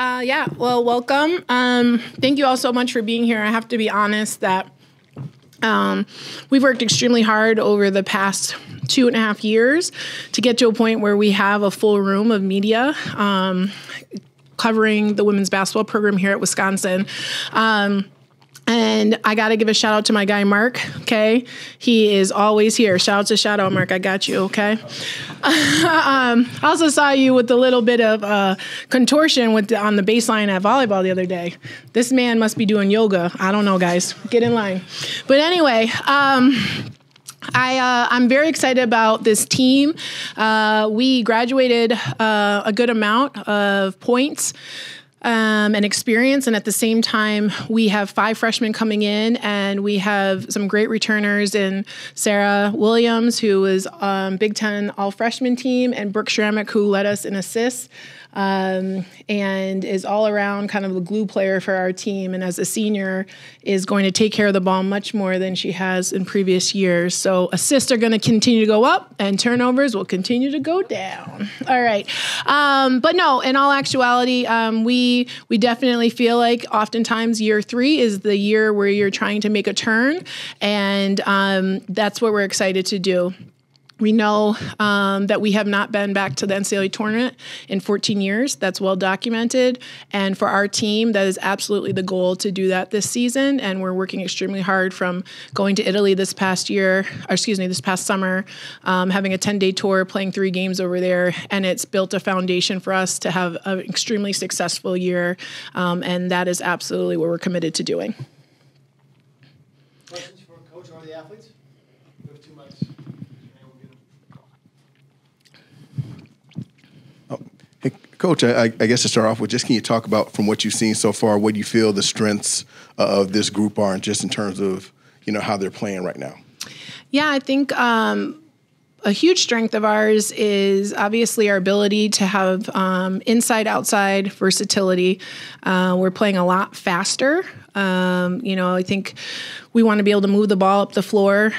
Yeah, well, welcome. Thank you all so much for being here. I have to be honest that we've worked extremely hard over the past 2.5 years to get to a point where we have a full room of media covering the women's basketball program here at Wisconsin. And I got to give a shout out to my guy, Mark. Okay. He is always here. Shout out, Mark. I got you. Okay. I also saw you with a little bit of contortion on the baseline at volleyball the other day. This man must be doing yoga. I don't know, guys. Get in line. But anyway, I'm very excited about this team. We graduated a good amount of points and experience. And at the same time, we have 5 freshmen coming in, and we have some great returners in Serah Williams, who was Big Ten all-freshman team, and Brooke Schramek, who led us in assists. And is all around kind of the glue player for our team. And as a senior, is going to take care of the ball much more than she has in previous years. So assists are going to continue to go up, and turnovers will continue to go down. All right. But no, in all actuality, we definitely feel like oftentimes year 3 is the year where you're trying to make a turn. And that's what we're excited to do. We know that we have not been back to the NCAA tournament in 14 years. That's well documented. And for our team, that is absolutely the goal to do that this season. And we're working extremely hard from going to Italy this past summer, having a 10-day tour, playing 3 games over there. And it's built a foundation for us to have an extremely successful year. And that is absolutely what we're committed to doing. Questions for Coach or the athletes? We have 2 minutes. Hey, Coach, I guess to start off with, just can you talk about, from what you've seen so far, what you feel the strengths of this group are, and just in terms of, how they're playing right now? Yeah, I think a huge strength of ours is obviously our ability to have inside-outside versatility. We're playing a lot faster. I think we want to be able to move the ball up the floor.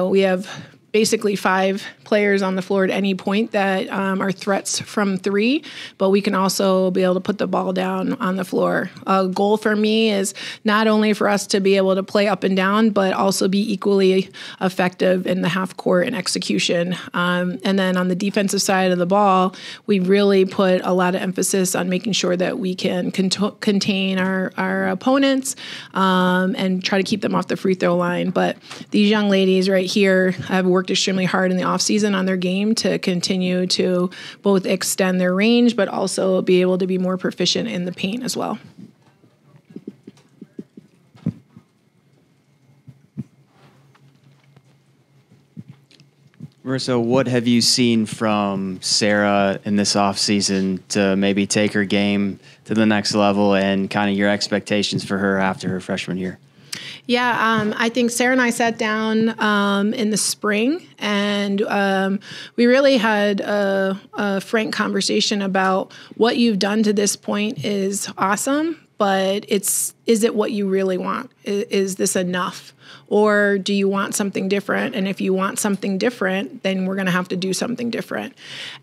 We have basically 5 players on the floor at any point that are threats from 3, but we can also be able to put the ball down on the floor. A goal for me is not only for us to be able to play up and down, but also be equally effective in the half court and execution. And then on the defensive side of the ball, we really put a lot of emphasis on making sure that we can contain our opponents and try to keep them off the free throw line. But these young ladies right here have worked extremely hard in the offseason on their game to continue to both extend their range, but also be able to be more proficient in the paint as well. Marisa, what have you seen from Serah in this offseason to maybe take her game to the next level, and kind of your expectations for her after her freshman year? Yeah, I think Serah and I sat down in the spring, and we really had a frank conversation about what you've done to this point is awesome, but is it what you really want? Is this enough? Or do you want something different? And if you want something different, then we're going to have to do something different.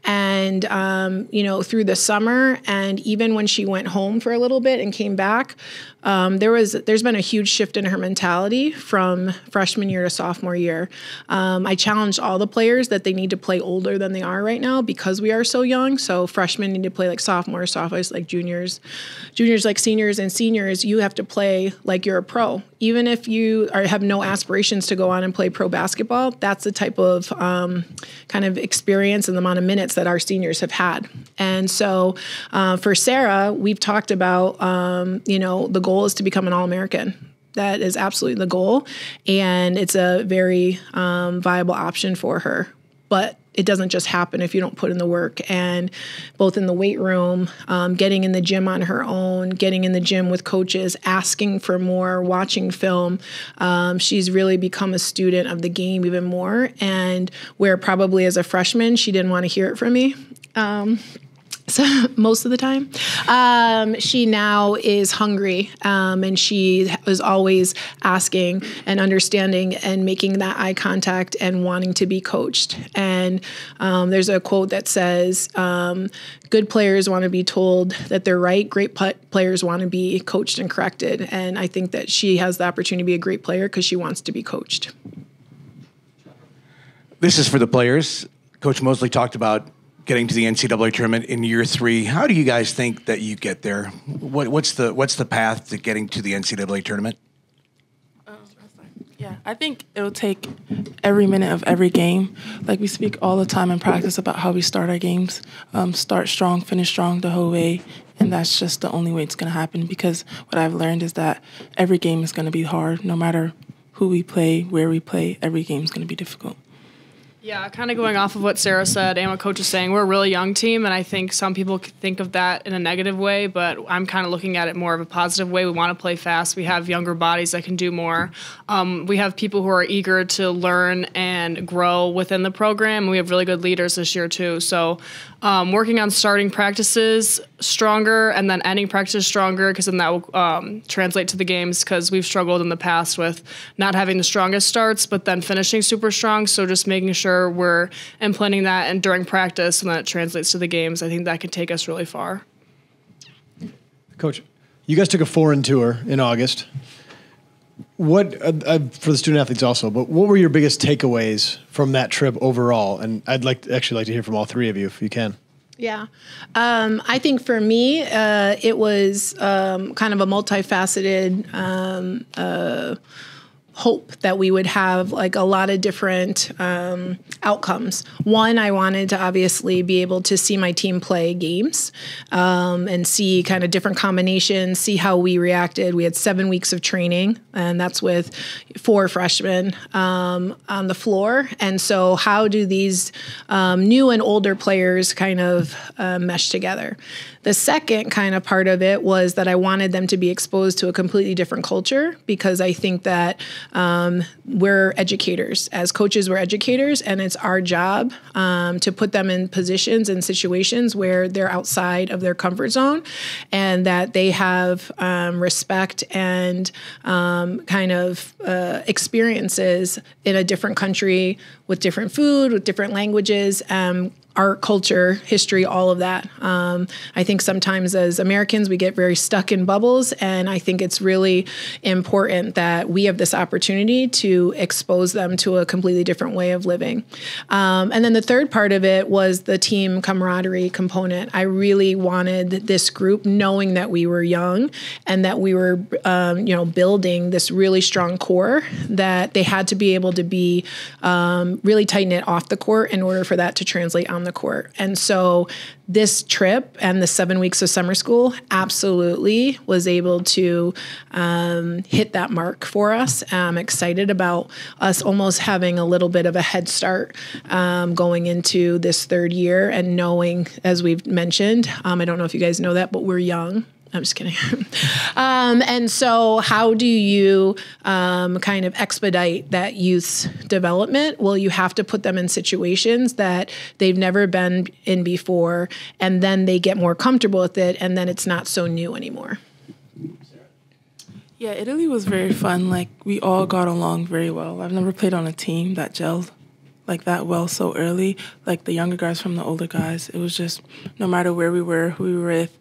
And, through the summer, and even when she went home for a little bit and came back, there's been a huge shift in her mentality from freshman year to sophomore year. I challenged all the players that they need to play older than they are right now because we are so young. So freshmen need to play like sophomores like juniors like seniors, and seniors, you have to play like you're a pro. Even if you have no aspirations to go on and play pro basketball, that's the type of kind of experience and the amount of minutes that our seniors have had. And so for Serah, we've talked about, the goal is to become an All-American. That is absolutely the goal. And it's a very viable option for her. But it doesn't just happen if you don't put in the work. And both in the weight room, getting in the gym on her own, getting in the gym with coaches, asking for more, watching film, she's really become a student of the game even more. And where probably as a freshman, she didn't want to hear it from me. So most of the time, she now is hungry, and she was always asking and understanding and making that eye contact and wanting to be coached. And there's a quote that says, good players want to be told that they're right. Great players want to be coached and corrected. And I think that she has the opportunity to be a great player because she wants to be coached. This is for the players. Coach Moseley talked about getting to the NCAA tournament in year 3. How do you guys think that you get there? What's the path to getting to the NCAA tournament? Yeah, I think it'll take every minute of every game. Like we speak all the time in practice about how we start our games. Start strong, finish strong the whole way. And that's just the only way it's going to happen, because what I've learned is that every game is going to be hard. No matter who we play, where we play, every game is going to be difficult. Yeah, kind of going off of what Serah said and what Coach is saying, we're a really young team, and I think some people think of that in a negative way, but I'm kind of looking at it more of a positive way. We want to play fast. We have younger bodies that can do more. We have people who are eager to learn and grow within the program, and we have really good leaders this year too. So working on starting practices stronger and then ending practices stronger, because then that will translate to the games, because we've struggled in the past with not having the strongest starts but then finishing super strong. So just making sure we're implementing that and during practice, and then it translates to the games. I think that could take us really far. Coach, you guys took a foreign tour in August. What for the student athletes also, but what were your biggest takeaways from that trip overall? And I'd like to hear from all three of you if you can. Yeah. I think for me, it was kind of a multifaceted hope that we would have like a lot of different outcomes. One, I wanted to obviously be able to see my team play games and see kind of different combinations, see how we reacted. We had 7 weeks of training, and that's with 4 freshmen on the floor. And so how do these new and older players kind of mesh together? The second kind of part of it was that I wanted them to be exposed to a completely different culture, because I think that we're educators. As coaches, we're educators, and it's our job to put them in positions and situations where they're outside of their comfort zone, and that they have respect and kind of experiences in a different country with different food, with different languages, art, culture, history, all of that. I think sometimes as Americans, we get very stuck in bubbles, and I think it's really important that we have this opportunity to expose them to a completely different way of living. And then the third part of it was the team camaraderie component. I really wanted this group, knowing that we were young and that we were, building this really strong core, that they had to be able to be really tight-knit off the court in order for that to translate on the court. And so this trip and the 7 weeks of summer school absolutely was able to hit that mark for us. I'm excited about us almost having a little bit of a head start going into this third year, and knowing, as we've mentioned, I don't know if you guys know that, but we're young. I'm just kidding. And so how do you kind of expedite that youth's development? Well, you have to put them in situations that they've never been in before, and then they get more comfortable with it, and then it's not so new anymore. Yeah, Italy was very fun. Like, we all got along very well. I've never played on a team that gelled like that well so early. Like the younger guys from the older guys. It was just, no matter where we were, who we were with,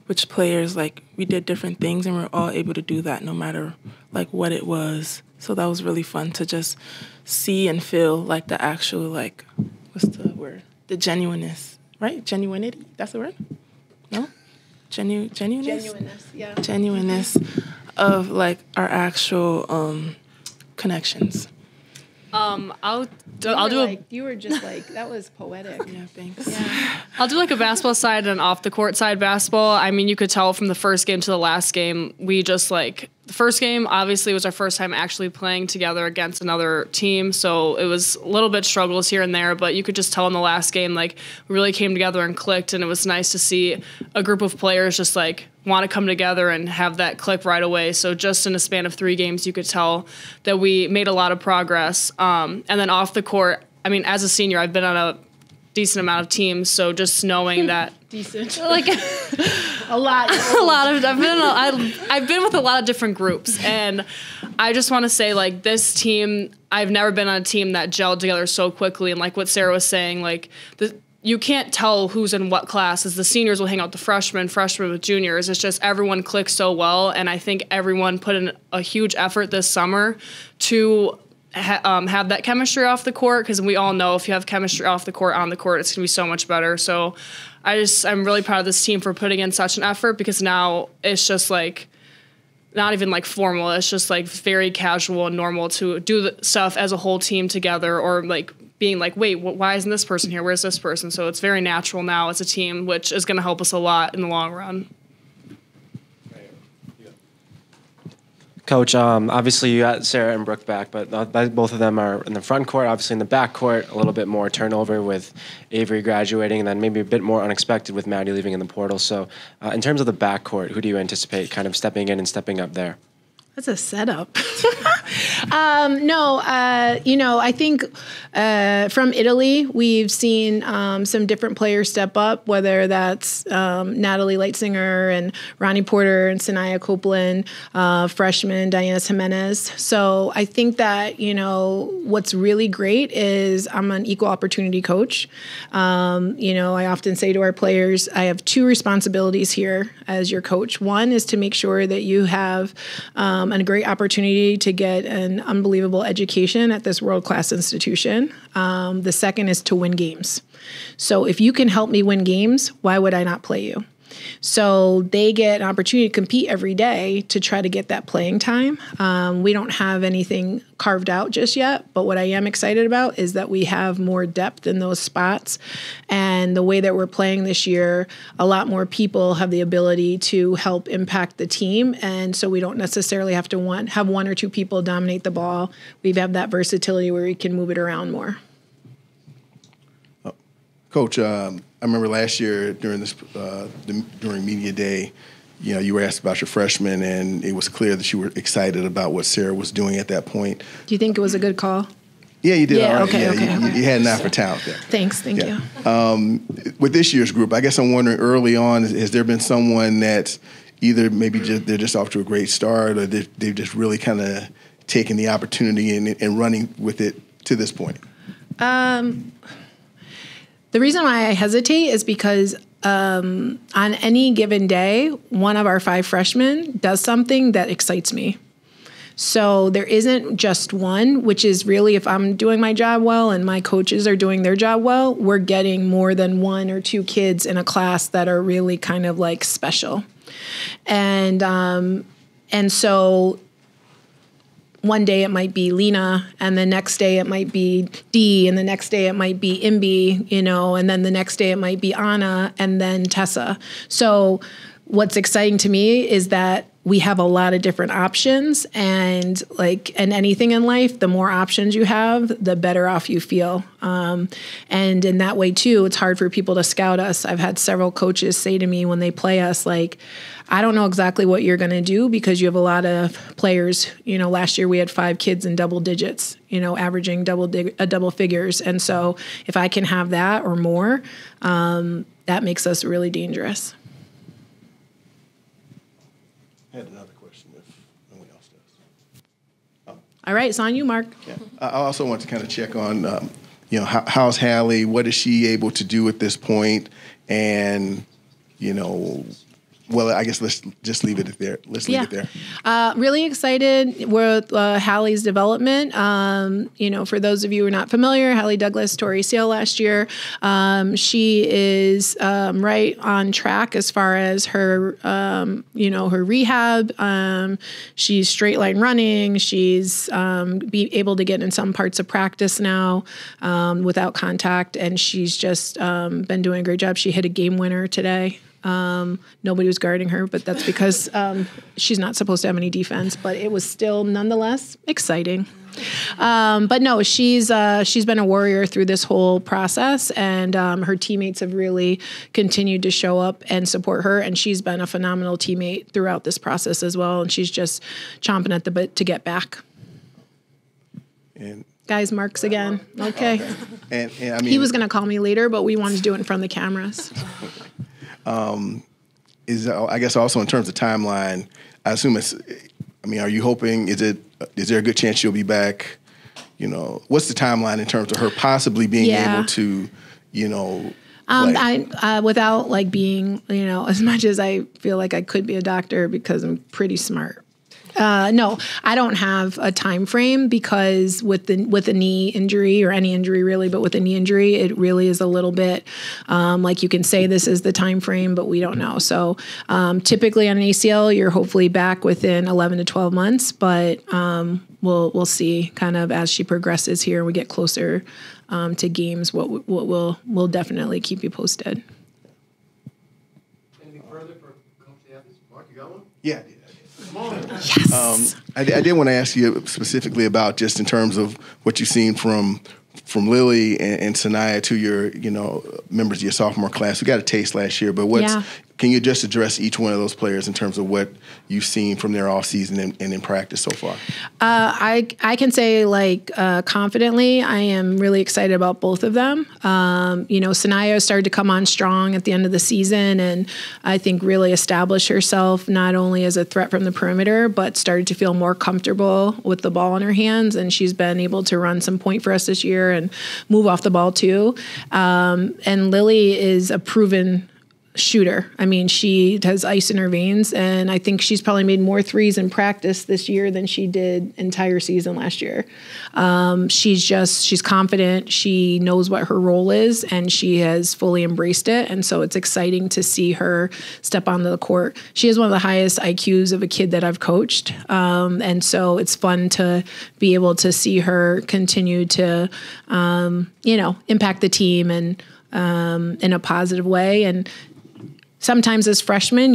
which players, like, we did different things, and we were all able to do that no matter, like, what it was. So that was really fun to just see and feel, like, the actual, like, what's the word? The genuineness, right? Genuinity? That's the word? No? Genuineness? Genuineness, yeah. Genuineness of, like, our actual connections. I'll do you were just like, that was poetic. Yeah, thanks. Yeah. I'll do like a basketball side and off the court side basketball. I mean, you could tell from the first game to the last game, we just like, the first game obviously was our first time actually playing together against another team. So it was a little bit struggles here and there, but you could just tell in the last game, like, we really came together and clicked. And it was nice to see a group of players just like want to come together and have that click right away. So just in a span of 3 games, you could tell that we made a lot of progress. And then off the court, I mean, as a senior, I've been on a decent amount of teams. So just knowing that Decent. like A lot. I've been with a lot of different groups, and I just want to say, like, this team, I've never been on a team that gelled together so quickly. And like what Serah was saying, like, you can't tell who's in what class, as the seniors will hang out the freshmen with juniors. It's just everyone clicks so well, and I think everyone put in a huge effort this summer to have that chemistry off the court, because we all know if you have chemistry off the court, on the court, it's going to be so much better. So I'm really proud of this team for putting in such an effort, because now it's just like not even like formal. It's just like very casual and normal to do the stuff as a whole team together, or like being like, wait, why isn't this person here? Where's this person? So it's very natural now as a team, which is going to help us a lot in the long run. Coach, obviously you got Serah and Brooke back, but both of them are in the front court. Obviously in the back court, a little bit more turnover with Avery graduating, and then maybe a bit more unexpected with Maddie leaving in the portal. So in terms of the back court, who do you anticipate kind of stepping in and stepping up there? That's a setup. I think from Italy, we've seen some different players step up, whether that's Natalie Leitzinger and Ronnie Porter and Sanaya Copeland, freshman Diana Jimenez. So I think that, what's really great is I'm an equal opportunity coach. I often say to our players, I have two responsibilities here as your coach. One is to make sure that you have a great opportunity to get an unbelievable education at this world-class institution. The second is to win games. So if you can help me win games, why would I not play you? So they get an opportunity to compete every day to try to get that playing time. We don't have anything carved out just yet, but what I am excited about is that we have more depth in those spots. And the way that we're playing this year, a lot more people have the ability to help impact the team. And so we don't necessarily have to have one or two people dominate the ball. We have that versatility where we can move it around more. Coach, I remember last year during during media day, you were asked about your freshmen, and it was clear that you were excited about what Serah was doing at that point. Do you think it was a good call? Yeah, you did. Yeah, all right. okay. You had an eye for talent there. Thanks, thank you. With this year's group, I guess I'm wondering early on, has there been someone that either maybe they're just off to a great start, or they've just really kind of taken the opportunity and running with it to this point? The reason why I hesitate is because on any given day, one of our 5 freshmen does something that excites me. So there isn't just one, which is really, if I'm doing my job well and my coaches are doing their job well, we're getting more than 1 or 2 kids in a class that are really kind of like special. And so one day it might be Lena, and the next day it might be Dee, and the next day it might be Imbi, and then the next day it might be Anna, and then Tessa. So what's exciting to me is that we have a lot of different options, and anything in life, the more options you have, the better off you feel. And in that way too, it's hard for people to scout us. I've had several coaches say to me when they play us, like, I don't know exactly what you're going to do because you have a lot of players. Last year we had 5 kids in double digits, averaging double figures. And so if I can have that or more, that makes us really dangerous. I had another question if no one else does. All right, it's on you, Mark. Yeah. I also want to kind of check on, how's Hallie? What is she able to do at this point? And, well, I guess let's just leave it there. Let's leave it there. Really excited with Hallie's development. For those of you who are not familiar, Hallie Douglas tore ACL last year. She is right on track as far as her, her rehab. She's straight line running. She's able to get in some parts of practice now without contact, and she's just been doing a great job. She hit a game winner today. Nobody was guarding her, but that's because she's not supposed to have any defense, but it was still nonetheless exciting. But no, she's been a warrior through this whole process, and her teammates have really continued to show up and support her, and she's been a phenomenal teammate throughout this process as well, and she's just chomping at the bit to get back. And Guys, Mark's again. Okay. And I mean, He was going to call me later, but we wanted to do it in front of the cameras. I guess also in terms of timeline, I assume are you hoping, is there a good chance she'll be back? What's the timeline in terms of her possibly being able to, play? Without like being, as much as I feel like I could be a doctor because I'm pretty smart. No, I don't have a time frame because with a knee injury or any injury really, but with a knee injury, it really is a little bit like you can say this is the time frame, but we don't know. So typically on an ACL, you're hopefully back within 11 to 12 months, but we'll see kind of as she progresses here and we get closer to games. What we'll definitely keep you posted. Anything further for Coach the athletes? Mark, you got one? Yeah. Yes. I did want to ask you specifically about just in terms of what you've seen from Lily and Sanaya to your, members of your sophomore class. We got a taste last year, but can you just address each one of those players in terms of what you've seen from their off season and in practice so far? I can say confidently, I am really excited about both of them. Sanaya started to come on strong at the end of the season and I think really establish herself not only as a threat from the perimeter, but started to feel more comfortable with the ball in her hands. And she's been able to run some point for us this year and move off the ball too. And Lily is a proven shooter. I mean, she has ice in her veins, and I think she's probably made more threes in practice this year than she did entire season last year. She's confident. She knows what her role is, and she has fully embraced it. And so it's exciting to see her step onto the court. She has one of the highest IQs of a kid that I've coached. And so it's fun to be able to see her continue to, impact the team and in a positive way. And sometimes as freshmen,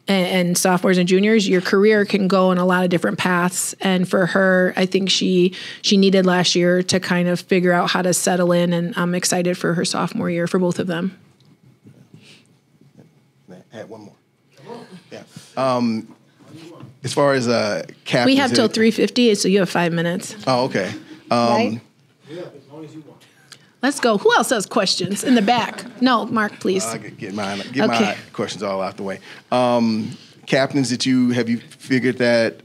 and sophomores and juniors, your career can go in a lot of different paths. And for her, I think she needed last year to kind of figure out how to settle in. And I'm excited for her sophomore year for both of them. Add one more. Yeah. As far as captains, we have till 3:50, so you have 5 minutes. Oh, okay. Right? Yeah, as long as you want. Let's go. Who else has questions in the back? No, Mark, please. Get my questions all out the way. Captains, have you figured that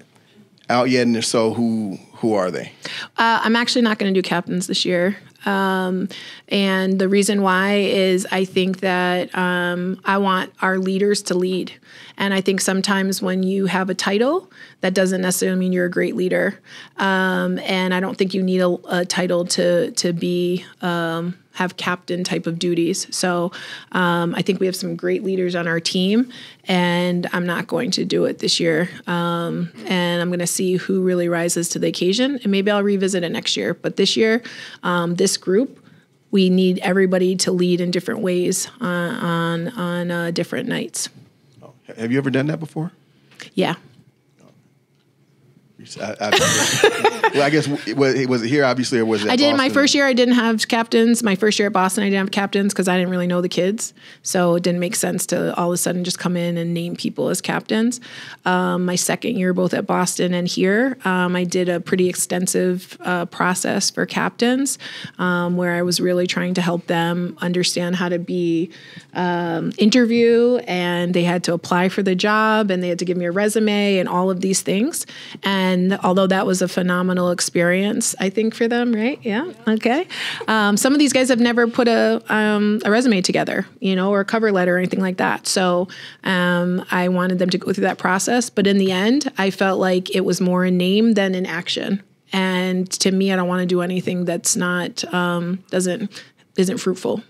out yet? And if so, who are they? I'm actually not going to do captains this year. And the reason why is I think that I want our leaders to lead. And I think sometimes when you have a title, that doesn't necessarily mean you're a great leader. And I don't think you need a title to be have captain type of duties. So I think we have some great leaders on our team, and I'm not going to do it this year. And I'm going to see who really rises to the occasion, and maybe I'll revisit it next year. But this year, this group, we need everybody to lead in different ways on different nights. Have you ever done that before? Yeah. Well, I guess, was it here, obviously, or was it I did. Boston? My first year, I didn't have captains. My first year at Boston, I didn't have captains because I didn't really know the kids. So it didn't make sense to all of a sudden just come in and name people as captains. My second year, both at Boston and here, I did a pretty extensive process for captains where I was really trying to help them understand how to be interview, and they had to apply for the job, and they had to give me a resume and all of these things. And although that was a phenomenal experience, I think, for them, right? Yeah. Okay. Some of these guys have never put a resume together, or a cover letter or anything like that. So I wanted them to go through that process. But in the end, I felt like it was more in name than in action. And to me, I don't want to do anything that's not isn't fruitful.